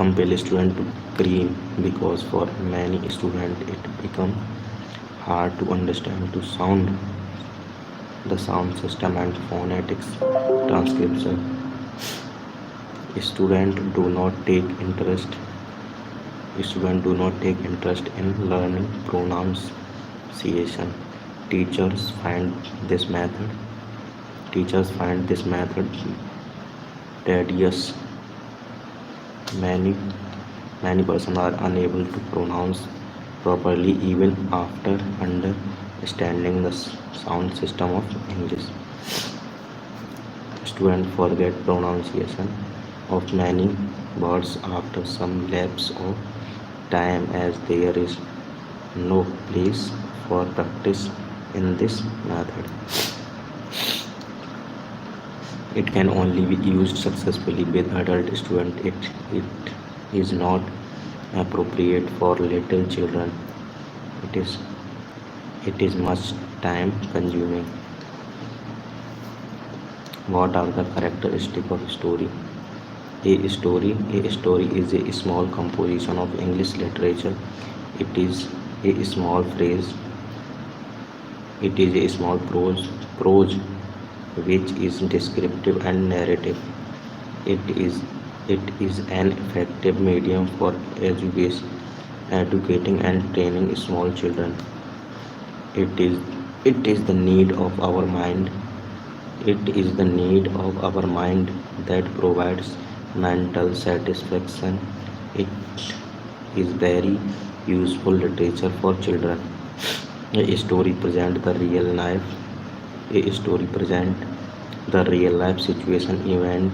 compel student to cream, because for many students it become hard to understand to sound the sound system and phonetics transcription. Students do not take interest Students do not take interest in learning pronunciation. Teachers find this method Teachers find this method tedious. Many many persons are unable to pronounce properly even after understanding the sound system of English. Students forget pronunciation of many words after some lapse of time, as there is no place for practice in this method. It can only be used successfully with adult students. It is not appropriate for little children. It is much time consuming. What are the characteristics of story? A story is a small composition of English literature. It is a small phrase. It is a small prose which is descriptive and narrative. It is an effective medium for educating and training small children. It is the need of our mind. It is the need of our mind that provides mental satisfaction. It is very useful literature for children. A story presents the real life situation event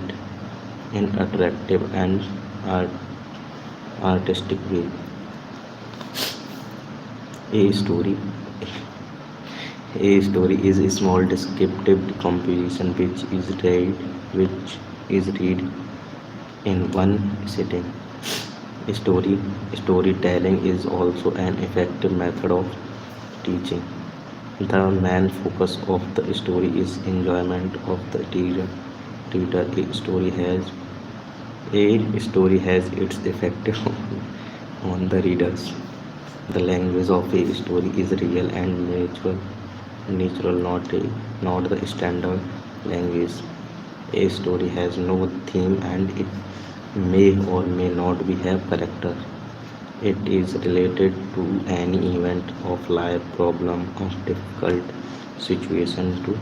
in attractive and artistic way. A story is a small descriptive composition which is read in one sitting. Storytelling is also an effective method of teaching. The main focus of the story is enjoyment of the reader. A story has its effect on the readers. The language of a story is real and natural, not the standard language. A story has no theme and it may or may not have character. It is related to any event of life, problem of difficult situation to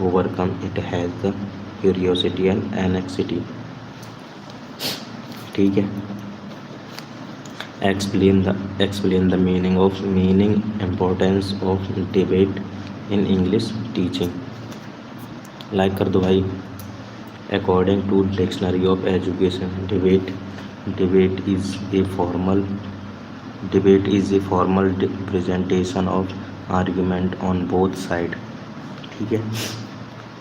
overcome. It has the curiosity and anxiety. ठीक है. Explain the meaning importance of debate in English teaching. Like कर दो भाई. According to Dictionary of Education, debate is a formal presentation of argument on both sides. ठीक है.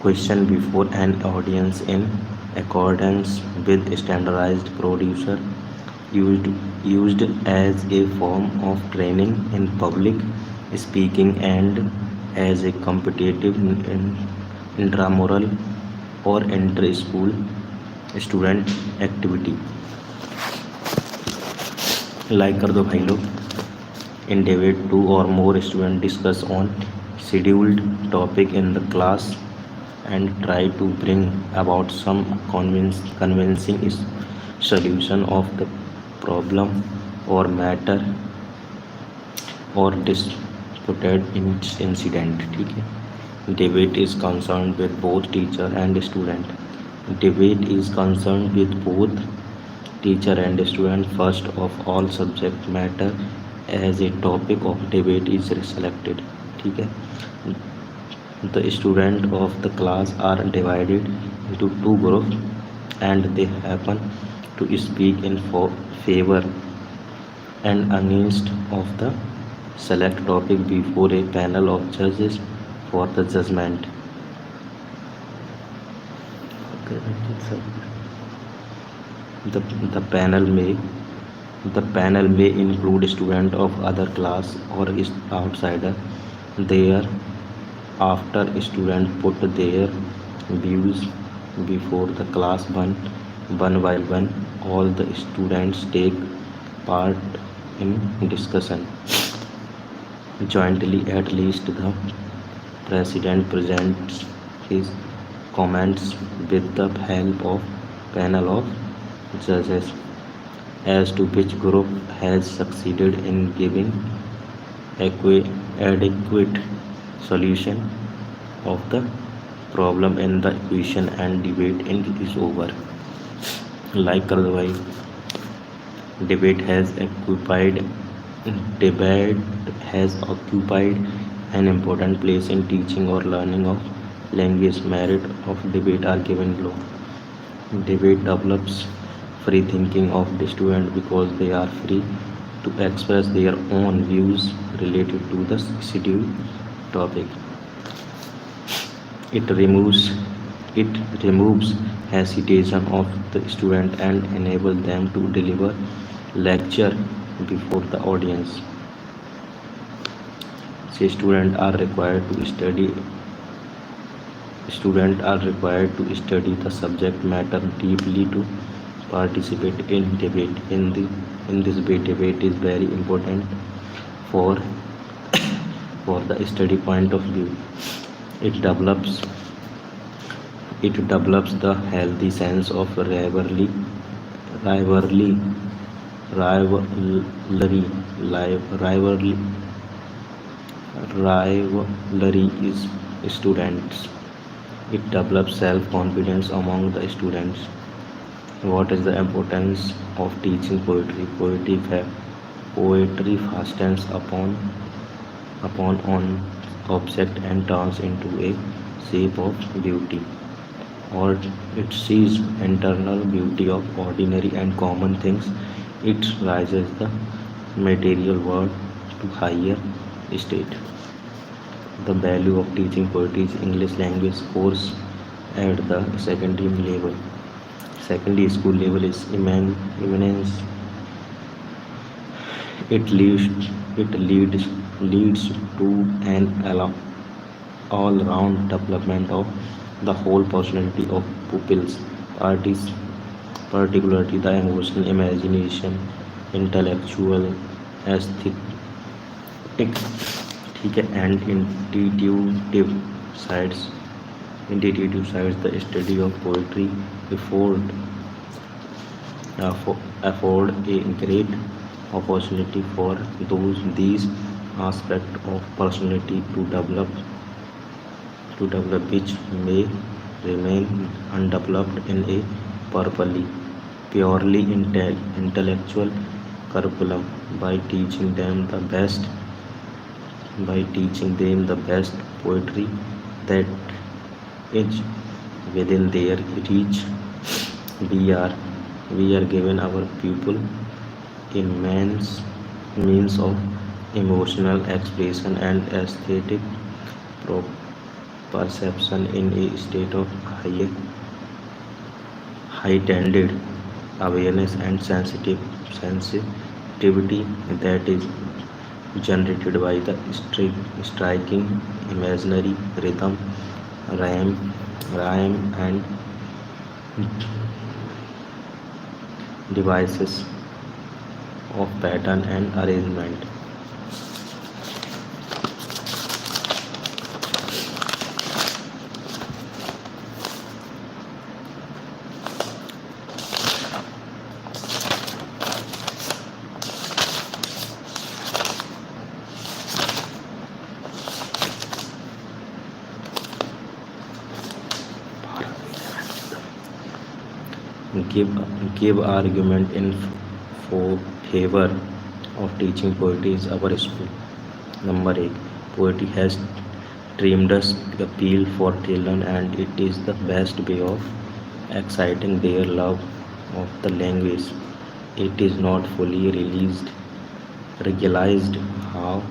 Question before an audience in accordance with standardized procedure, used as a form of training in public speaking and as a competitive intramural or inter-school student activity. Like कर दो भाई लोग. In debate, 2 or more students discuss on scheduled topic in the class and try to bring about some convincing solution of the problem or matter or disputed incident. ठीक है. Debate is concerned with both teacher and student. Debate is concerned with both teacher and student. First of all, subject matter as a topic of debate is selected. ठीक है. The students of the class are divided into 2 groups and they happen to speak in favor and against of the select topic before a panel of judges for the judgment. The panel may include students of other class or outsider. After students put their views before the class one by one, all the students take part in discussion jointly. At least the president presents his comments with the help of panel of judges as to which group has succeeded in giving adequate solution of the problem in the equation, and debate is over. Like कर दो भाई. Debate has occupied an important place in teaching or learning of language. Merit of debate are given below. Debate develops free thinking of the student because they are free to express their own views related to the scheduled topic. It removes hesitation of the student and enables them to deliver lecture before the audience. So students are required to study the subject matter deeply to participate in debate. In this debate is very important for the study point of view. It develops the healthy sense of rivalry is students. It develops self-confidence among the students. What is the importance of teaching poetry? Poetry fastens upon an object and turns into a shape of beauty, or it sees internal beauty of ordinary and common things. It raises the material world to higher state. The value of teaching poetry is English language course at the secondary level. Secondary school level is immense. It leads to an all-round development of the whole personality of pupils, particularly the emotional, imagination, intellectual, aesthetic, ठीक है, and intuitive sides. The study of poetry afford a great opportunity for these aspects of personality to develop which may remain undeveloped in a purely intellectual curriculum. By teaching them the best poetry that is within their reach, we are giving our pupil immense means of emotional expression and aesthetic perception in a state of heightened awareness and sensitivity that is generated by the striking imaginary rhythm, rhyme and devices of pattern and arrangement. Give argument in favor of teaching poetry is our school. Number 8. Poetry has tremendous appeal for children, and it is the best way of exciting their love of the language. It is not fully realized how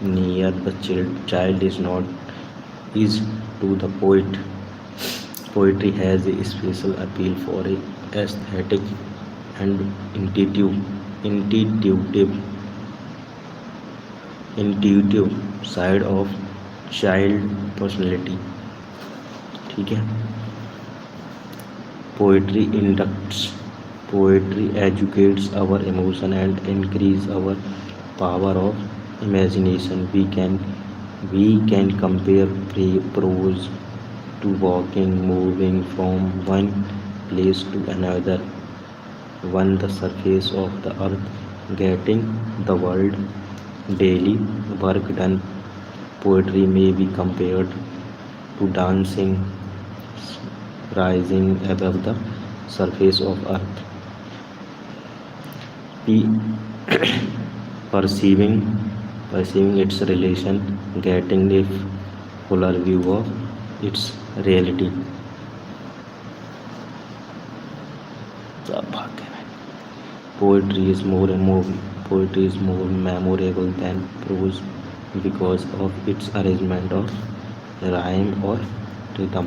near the child is to the poet. Poetry has a special appeal for a aesthetic and intuitive side of child personality. ठीक है. Poetry inducts Poetry educates our emotion and increase our power of imagination. We can compare prose to walking, moving from one place to another, one the surface of the earth, getting the world daily work done. Poetry may be compared to dancing, rising above the surface of earth, perceiving perceiving its relation, getting a fuller view of its reality. Poetry is more and more Poetry is more memorable than prose because of its arrangement of rhyme or rhythm.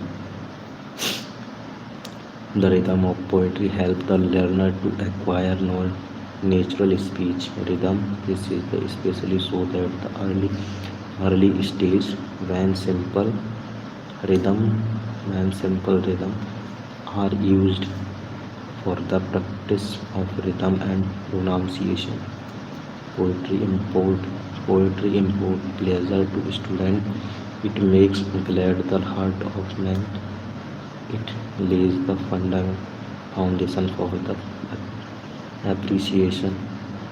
The rhythm of poetry helps the learner to acquire natural speech rhythm. This is especially so that the early stage when rhythm simple rhythm are used for the practice of rhythm and pronunciation. Poetry import Poetry import pleasure to student. It makes glad the heart of man. It lays the foundation for the appreciation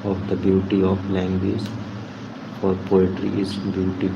of the beauty of language. For poetry is beauty.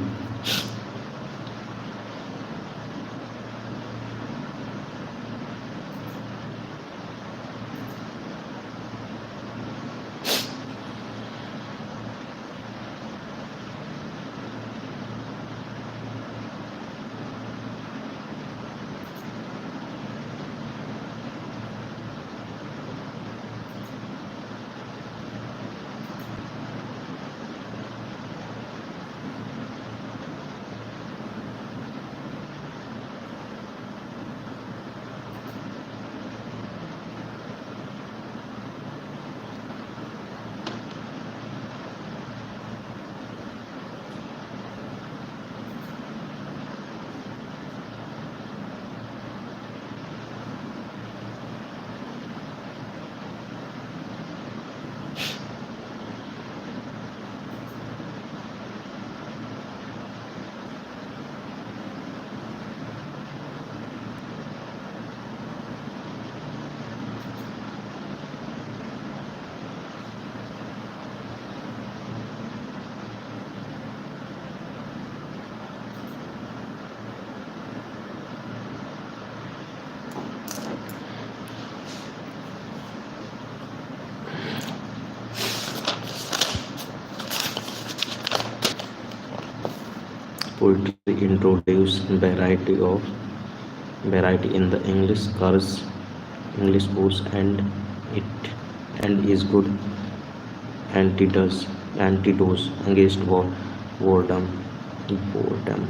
Poetry introduces variety in the English course, it and is good antidote against boredom. Boredom.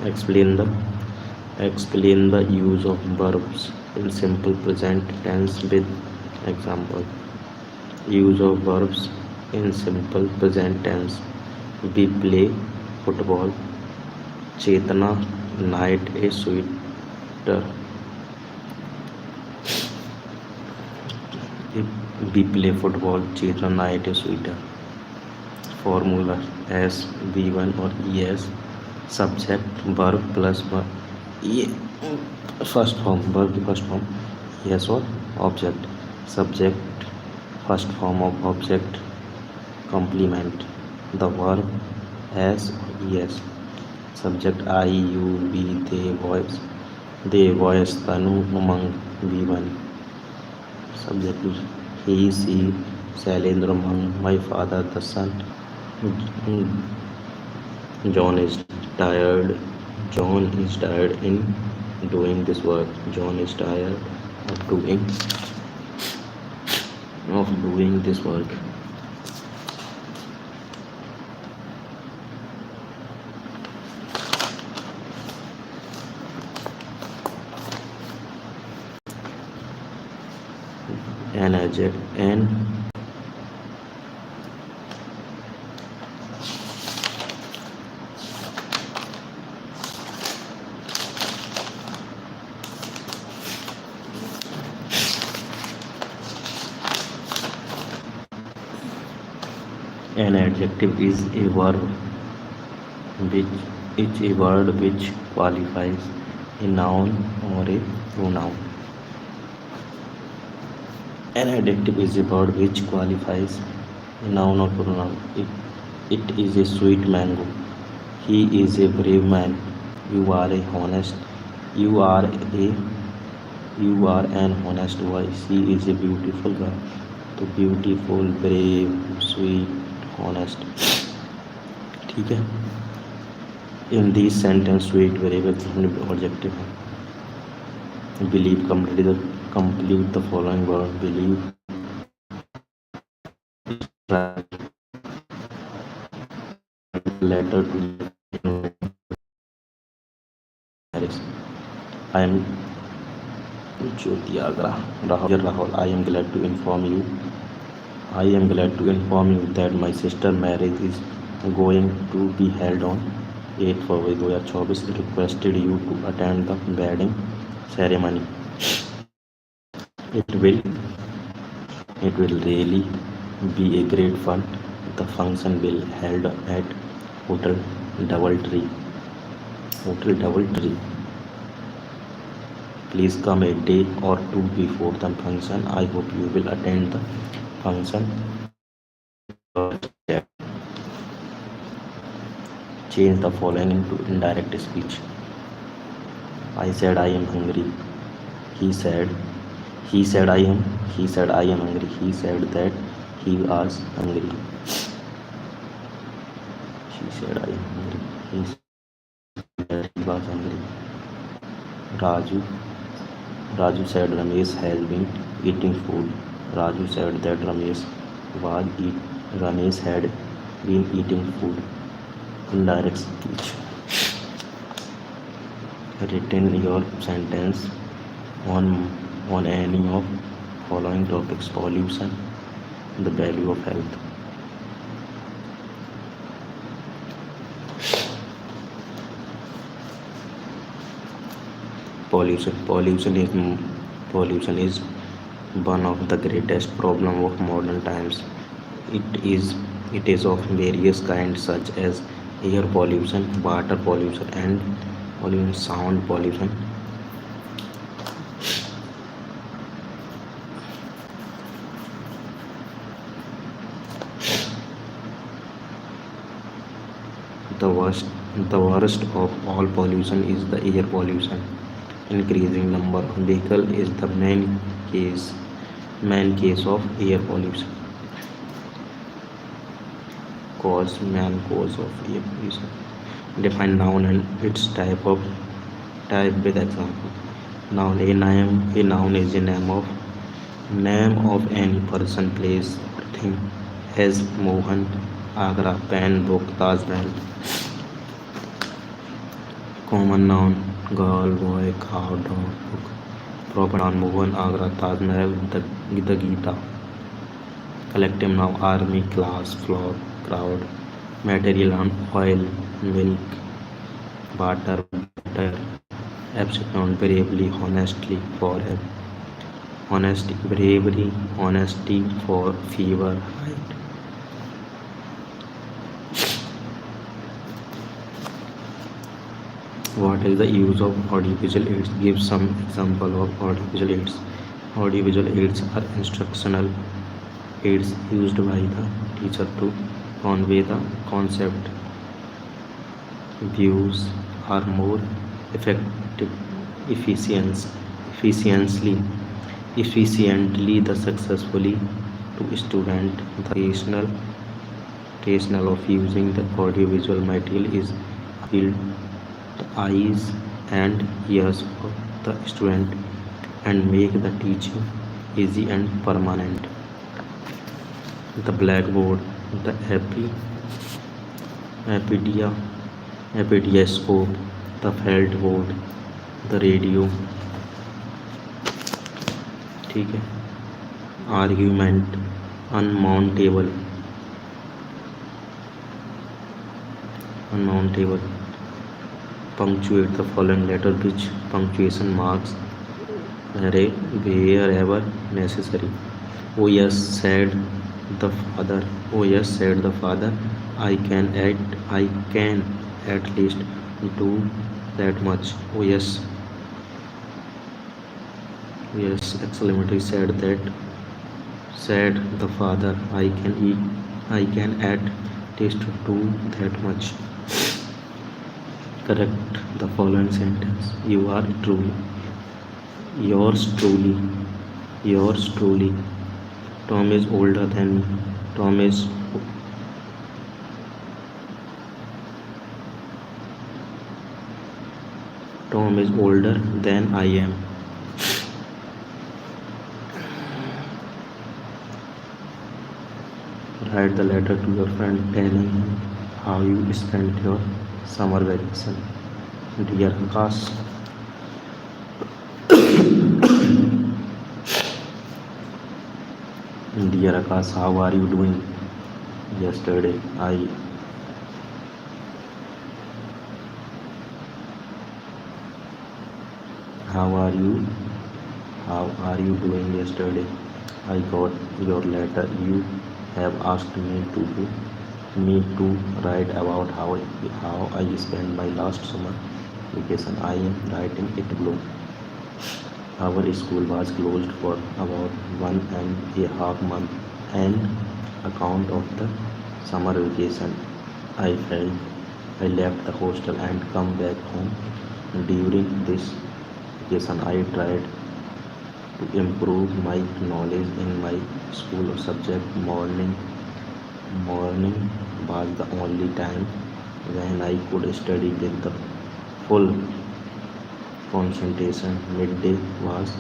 Explain the Explain the use of verbs in simple present tense with example. Use of verbs in simple present tense. We play football. Chetna night a sweater. We play football. Chetna night a sweater. Formula S V1 or ES. Subject verb plus verb. First form verb first form. Yes or object. Subject first form of object. Complement. The verb as or yes. Subject I, you, we, they, voice. They, voice, Tanu, Umang, V1. Subject he, she, Shailendra, Umang, my father, the son. John is tired. John is tired in doing this work. John is tired of doing this work. An adjective An adjective is a verb which which qualifies a noun or a pronoun. An adjective is a word which qualifies a noun or pronoun. It is a sweet mango. He is a brave man. You are a honest. You are a you are an honest boy. She is a beautiful girl. तो beautiful, brave, sweet, honest. ठीक है. In this sentence, sweet, brave adjective है. Believe, complete the following word. Believe. Letter to Paris. I am Jyoti Agra. Rahul, I am glad to inform you. That my sister's marriage is going to be held on 8 February 2024. Requested you to attend the wedding ceremony. It will really be a great fun. The function will held at Hotel DoubleTree. Please come a day or two before the function. I hope you will attend the function. Change the following into indirect speech. I said I am hungry. He said I am hungry. He said that he was hungry. She said I am hungry. He said that he was hungry. Raju said Ramesh has been eating food. Raju said that Ramesh had been eating food. Indirect speech. Written your sentence on any of following topics: pollution, the value of health. Pollution is one of the greatest problem of modern times. It is of various kinds, such as air pollution, water pollution, and sound pollution. The worst of all pollution is the air pollution. Increasing number of vehicles is the main case of air pollution. Main cause of air pollution. Define noun and its type with example. Noun. A noun is a name of any person, place, or thing, as Mohan, Agra, pen, book, Taj Mahal. Common noun: girl, boy, cow, dog, book. Proper noun: Mohan, Agra, Taj Mahal, the Gita. Collective noun: army, class, flock, crowd. Material noun: oil, milk, water, butter. Abstract noun: bravely, honestly, forever. Honesty, bravery, honesty, for fever, height. What is the use of audiovisual aids? Give some example of audiovisual aids. Audiovisual aids are instructional aids used by the teacher to convey the concept. Views are more efficiently the successfully to student. The rationale of using the audiovisual material is appeal the eyes and ears of the student and make the teaching easy and permanent. The blackboard, the epidescope, the felt board, the radio. ठीक है. Argument, unmountable. Punctuate the following letter which punctuation marks wherever necessary. Oh yes, said The father. Oh yes, said the father. I can at least do that much. Oh yes, yes, exclamatory said the father. I can at least do that much. Correct the following sentence. You are truly, yours truly, yours truly. Tom is older than me. Tom is Tom is older than I am. Write the letter to your friend telling him how you spent your summer vacation. Dear Akash, dear Akash, how are you doing? Yesterday, I how are you? How are you doing yesterday? I got your letter. You have asked me to write about how I spent my last summer vacation. I am writing it below. Our school was closed for about 1.5 months. An account of the summer vacation. I felt I left the hostel and come back home. During this vacation, I tried to improve my knowledge in my school subject. Morning was the only time when I could study with the full concentration. Midday was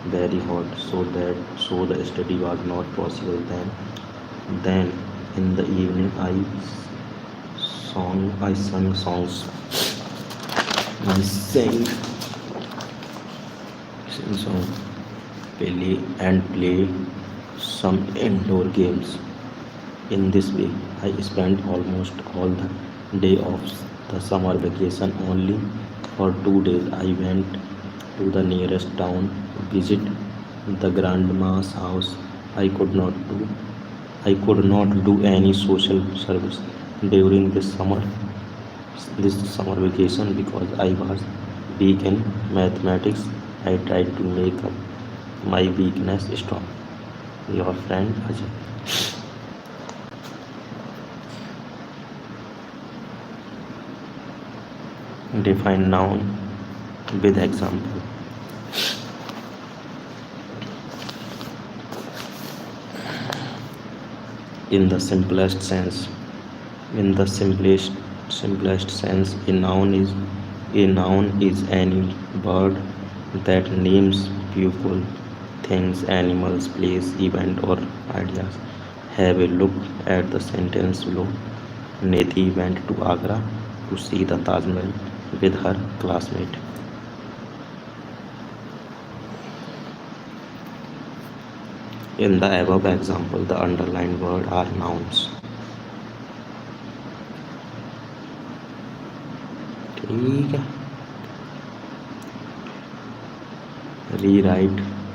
very hot, so the study was not possible then. Then in the evening I sung songs. I sang song play some indoor games. In this way, I spent almost all the day of the summer vacation. Only for 2 days I went to the nearest town, visit the grandma's house. I could not do I could not do any social service during this summer vacation because I was weak in mathematics. I tried to make up my weakness strong. Your friend Ajay. Define noun with example. In the simplest sense, simplest sense, a noun is any word that names people, things, animals, place, event, or ideas. Have a look at the sentence below. Nethi went to Agra to see the Taj Mahal with her classmate. In the above example, the underlined words are nouns. ठीक है.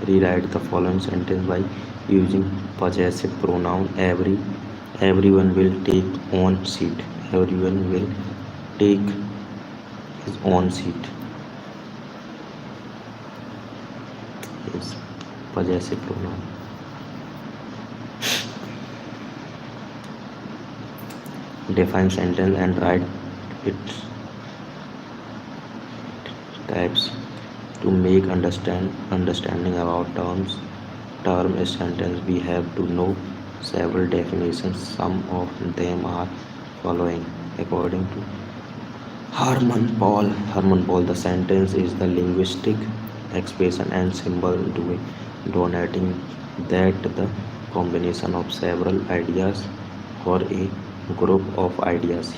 Rewrite the following sentence by using possessive pronoun. Everyone will take own seat. Everyone will take his own seat. Is possessive pronoun. Define sentence and write its types. To make understanding about term a sentence, we have to know several definitions. Some of them are following. According to Herman Paul, the sentence is the linguistic expression and symbol denoting that the combination of several ideas or a group of ideas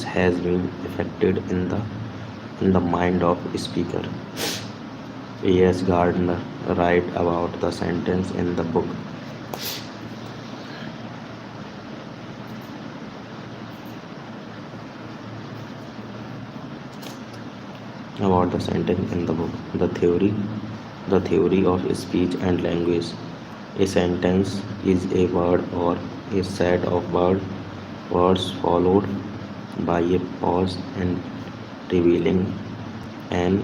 has been affected in the mind of speaker. A.S. Gardner write about the sentence in the book. About the sentence in the book, the theory of speech and language. A sentence is a word or a set of words followed by a pause and revealing an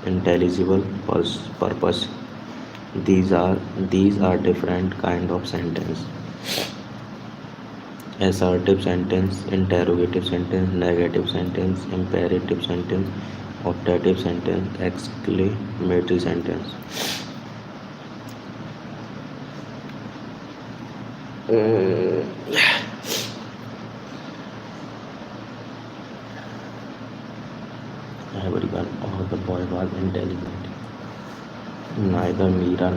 intelligible purpose. These are different kind of sentence: assertive sentence, interrogative sentence, negative sentence, imperative sentence, optative sentence, exclamatory sentence. Everyone or the boy was intelligent. Neither Meera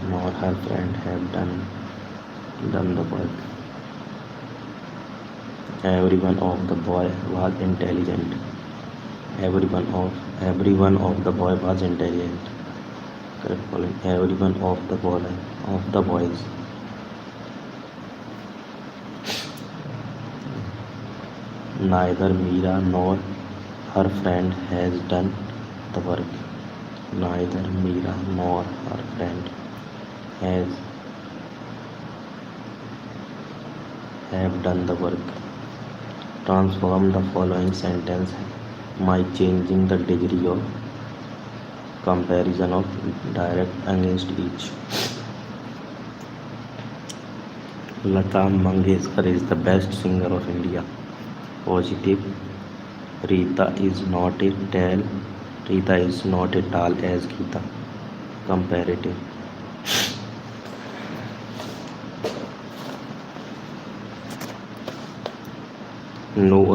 nor her friend have done the work. Everyone of the boy was intelligent. Everyone of the boy was intelligent. Correct following. Everyone of the boys. Neither Meera nor her friend has done the work. Neither Meera nor her friend has have done the work. Transform the following sentence by changing the degree of comparison of direct against each. Lata Mangeshkar is the best singer of India. Positive. Rita is not as tall as Geeta. Comparative. No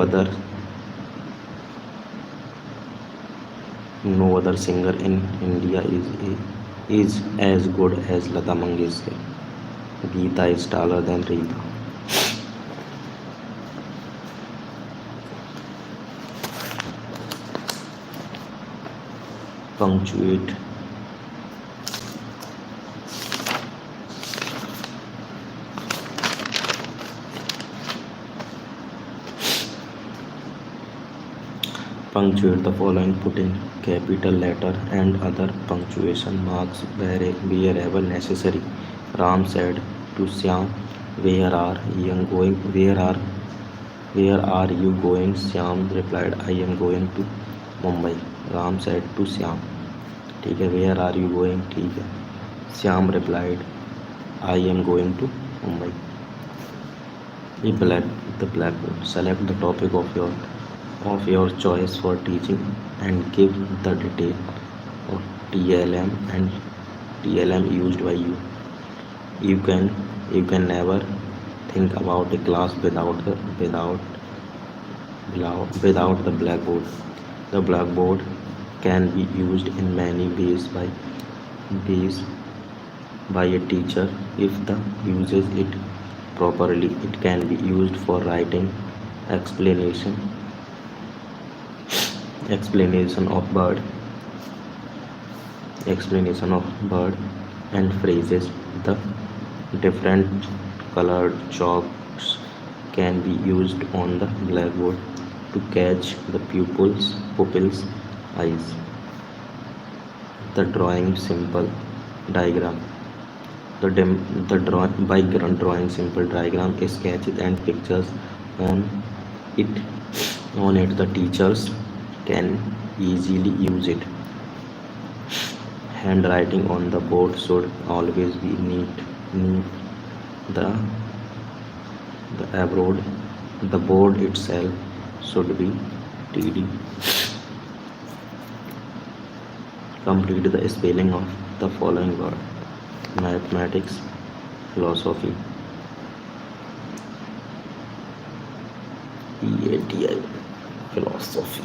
other singer in India is as good as Lata Mangeshkar. Geeta is taller than Rita. Punctuate. Punctuate the following, putting capital letter and other punctuation marks wherever necessary. Ram said to Syam, "Where are you going? Where are you going?" Syam replied, "I am going to Mumbai." Ram said to Syam, "ठीक है, where are you going?" ठीक है. Syam replied, "I am going to Mumbai." The blackboard. Select the topic of your choice for teaching and give the detail of TLM and TLM used by you. You can never think about a class without the blackboard. The blackboard can be used in many ways by a teacher. If the uses it properly, it can be used for writing explanation of bird and phrases. The different colored chalks can be used on the blackboard to catch the pupils' eyes. The drawing simple diagram. By drawing simple diagram, sketches and pictures on it, the teachers can easily use it. Handwriting on the board should always be neat. The board itself should be tidy. Complete the spelling of the following word: mathematics, philosophy, EATI, philosophy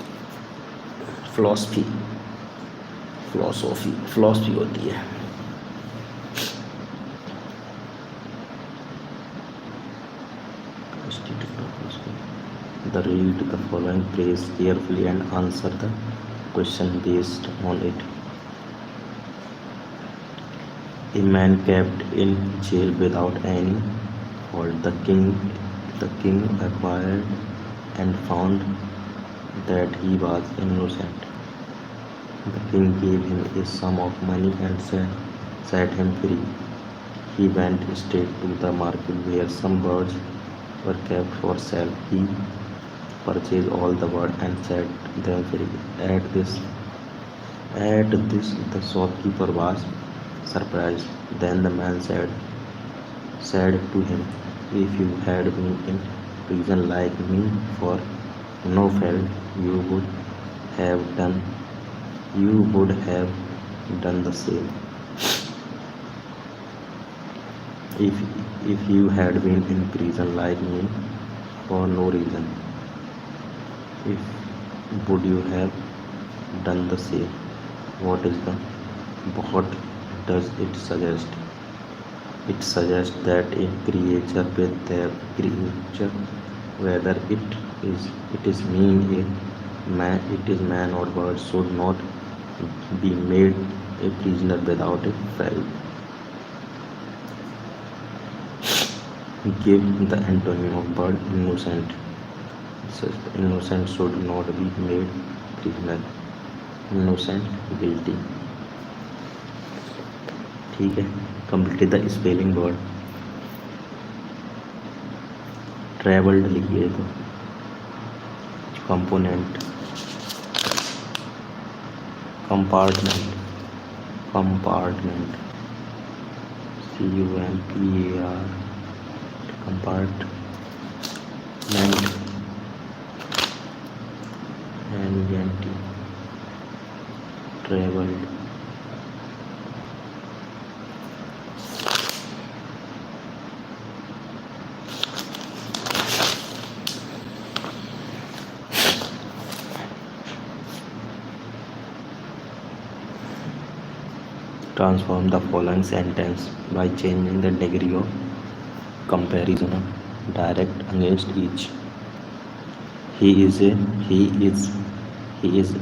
होती है. Read the following phrase carefully and answer the question based on it. A man kept in jail without any fault. The king acquired and found that he was innocent. The king gave him a sum of money and set him free. He went straight to the market where some birds were kept for sale. He purchased all the birds and set them free. At this, the shopkeeper was surprised. Then the man said to him, "If you had been in prison like me for no fault, have done you would have done the same. If if you had been in prison like me for no reason, if would you have done the same?" What does it suggest? It suggests that a creature with their creature, whether it is man or bird, should not be made a prisoner without a fault. Give the antonym of bird: innocent. Innocent should not be made prisoner. Innocent, guilty. ठीक है. Complete the spelling word. Traveled लिखिए तो. Component. Compartment. Compartment. CUMPAR. Compartment. NENT. Traveled. Transform the following sentence by changing the degree of comparison of direct against each. He is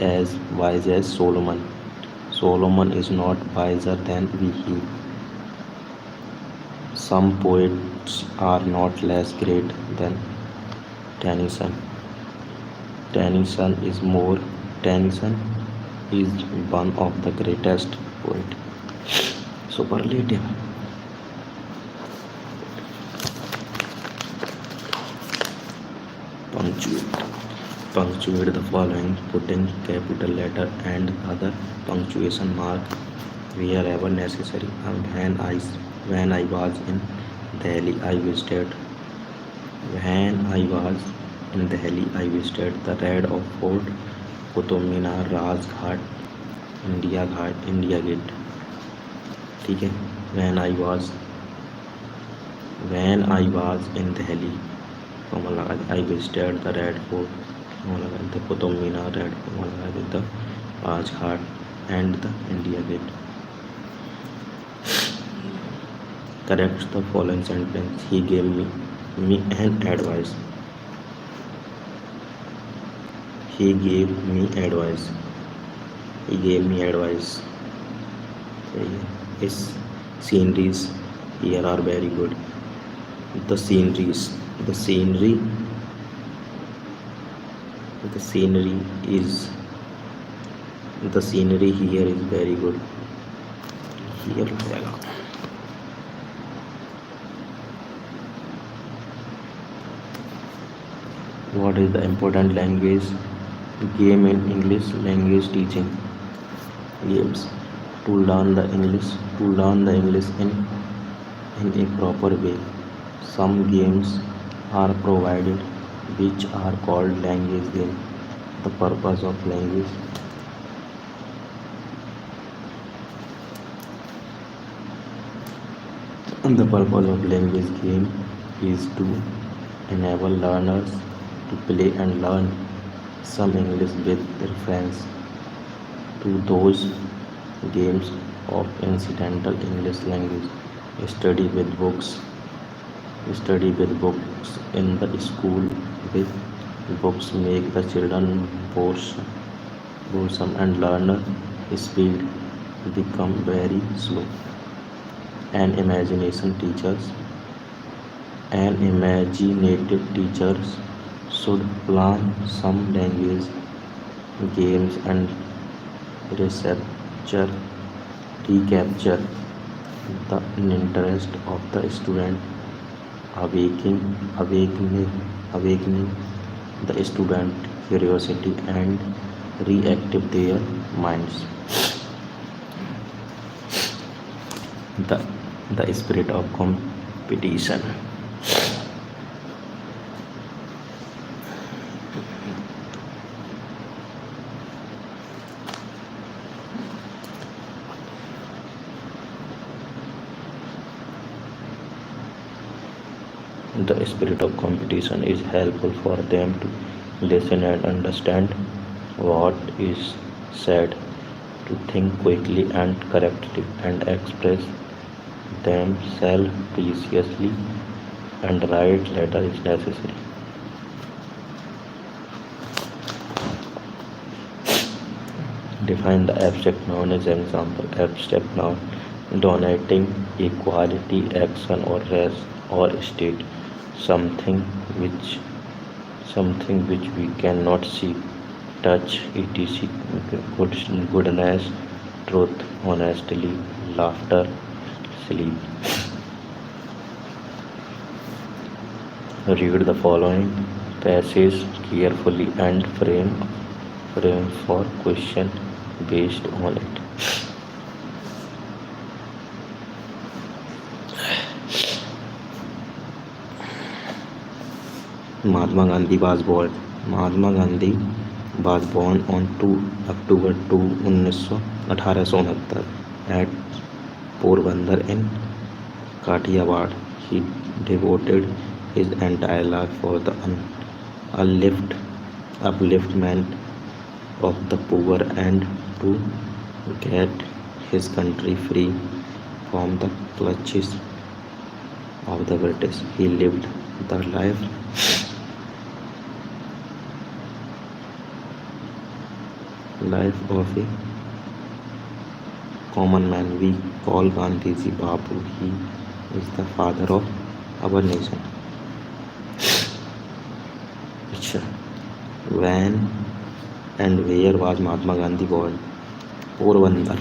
as wise as Solomon. Solomon is not wiser than he. Some poets are not less great than Tennyson. Tennyson is one of the greatest poet. Superlative. Punctuate the following, putting capital letter and other punctuation mark wherever necessary. When I was in Delhi, I visited the Red of Fort, Qutub Minar, Raj Ghat, India Gate. ठीक है. When I was in Delhi, I visited the Red Fort, the Qutub Minar, the Raj Ghat and the India Gate. Correct the following sentence. He gave me an advice. He gave me advice. His sceneries here are very good. The scenery here is very good. Here लगेगा. What is the important language game in English language teaching? Games. To learn the English in a proper way. Some games are provided which are called language game. The purpose of language game is to enable learners to play and learn some English with reference to those games of incidental English language. Study with books in the school with books make the children boresome and learner speed become very slow. An imaginative teachers should plan some language games and researcher recapture the interest of the student, awakening the student curiosity and reactive their minds. The, the spirit of competition. The spirit of competition is helpful for them to listen and understand what is said, to think quickly and correctly, and express themselves preciously, and write letter is necessary. Define the abstract noun as an example. Abstract noun denoting a quality, action, or rest or state, something which we cannot see, touch, etc. Goodness, truth, honesty, laughter, sleep. Read the following passage carefully and frame for question based on it. Mahatma Gandhi was born on 2 October 2, 1869 at Porbandar in Kathiawar. He devoted his entire life for the upliftment of the poor and to get his country free from the clutches of the British. He lived the life of a common man. We call Gandhiji Babu. He is the father of our nation. When and where was Mahatma Gandhi born? Porbandar.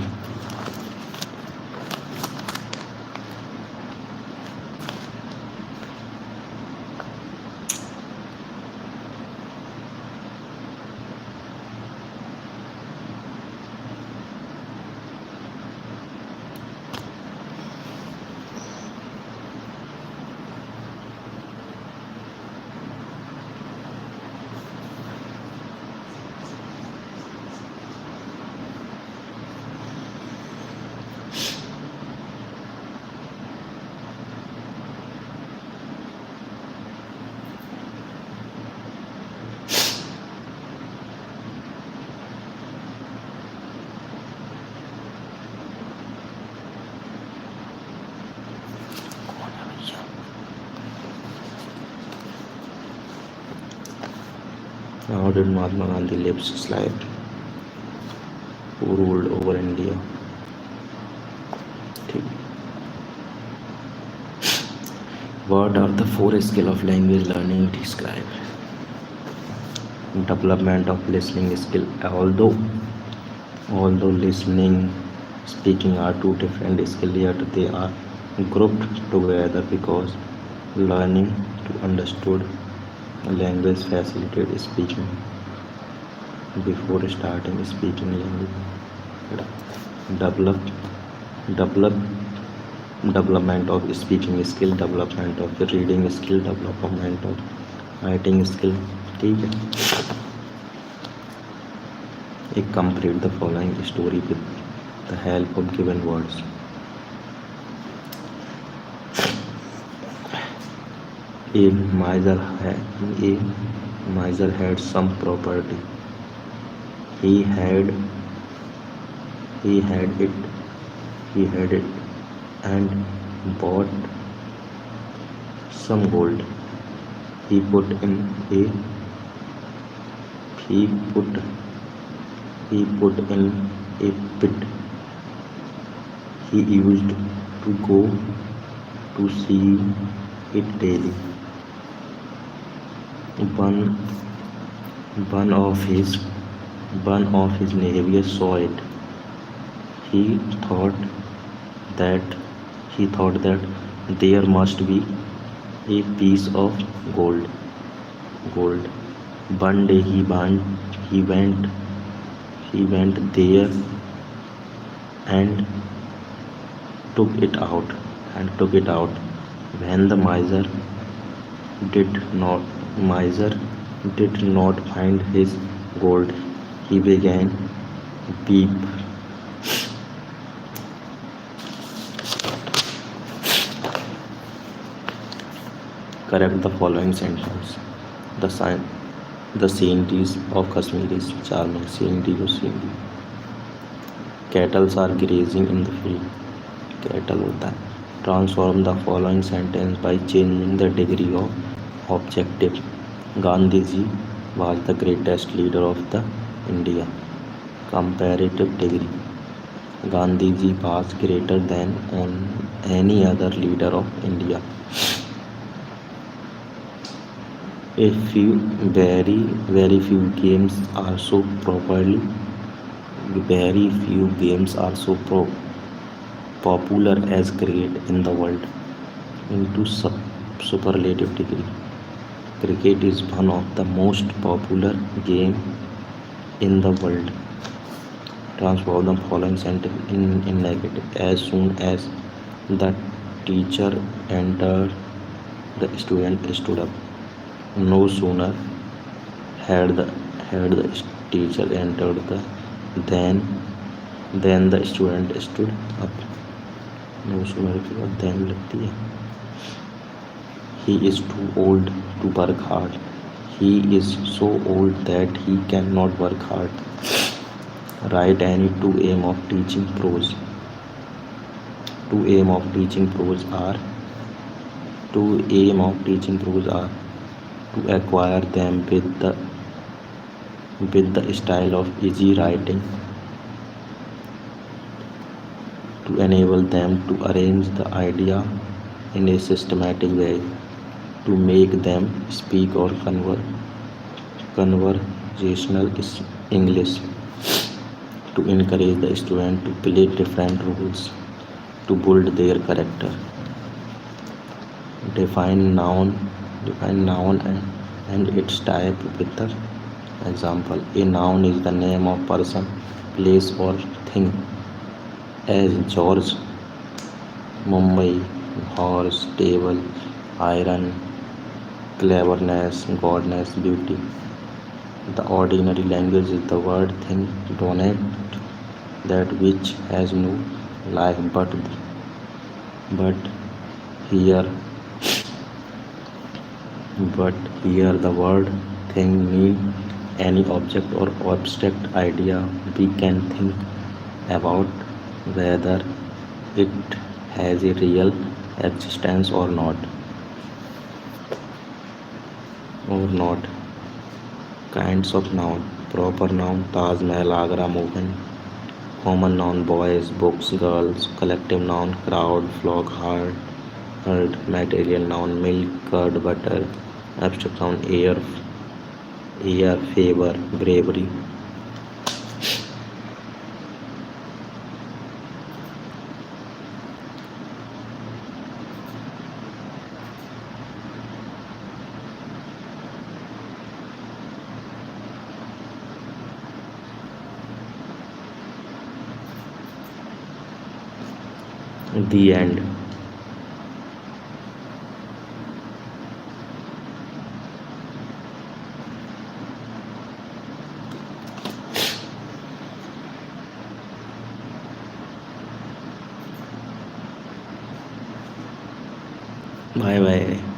How did Mahatma Gandhi live his life? Who ruled over India? What are the 4 skills of language learning described? Development of listening skill. Although listening, speaking are 2 different skills, yet they are grouped together because learning to understood language facilitates speaking. Before starting speaking language, development of speaking skill, development of reading skill, development of writing skill. ठीक है. Complete the following story with the help of given words. A miser had some property. He had it and bought some gold. He put in a pit. He used to go to see it daily. One of his neighbors saw it He thought that he thought that there must be a piece of gold. Gold. One day he went he went there and took it out. When the did not miser did not find his gold, he began weep. Correct the following sentence. The sign the sceneries of Kashmir is charming. Scenery or scenery. Cattle are grazing in the field. Cattle होता है. Transform the following sentence by changing the degree of objective. Gandhiji was the greatest leader of the India. Comparative degree. Gandhiji was greater than any other leader of India. Very few games are so popular as cricket in the world. Into superlative degree. Cricket is one of the most popular game in the world. Transform the following sentence in negative. As soon as the teacher entered, the student stood up. No sooner had the teacher entered than the student stood up. No sooner than लगती है. He is too old to work hard. He is so old that he cannot work hard. Write any two aim of teaching prose. Two aim of teaching prose are to acquire them with the style of easy writing, to enable them to arrange the idea in a systematic way, to make them speak or conversational English, to encourage the student to play different roles, to build their character. Define noun and its type with the example. A noun is the name of person, place or thing. As George, Mumbai, horse, table, iron, cleverness, godness, beauty. The ordinary language is the word thing, donate, that which has no life, but here the word thing mean any object or abstract idea we can think about whether it has a real existence or not. Kinds of noun. Proper noun, Taj Mahal, Agra, movement. Common noun, boys, books, girls. Collective noun, crowd, flock, herd. Material noun, milk, curd, butter. Abstract noun, air, favor, bravery. The end. Bye bye.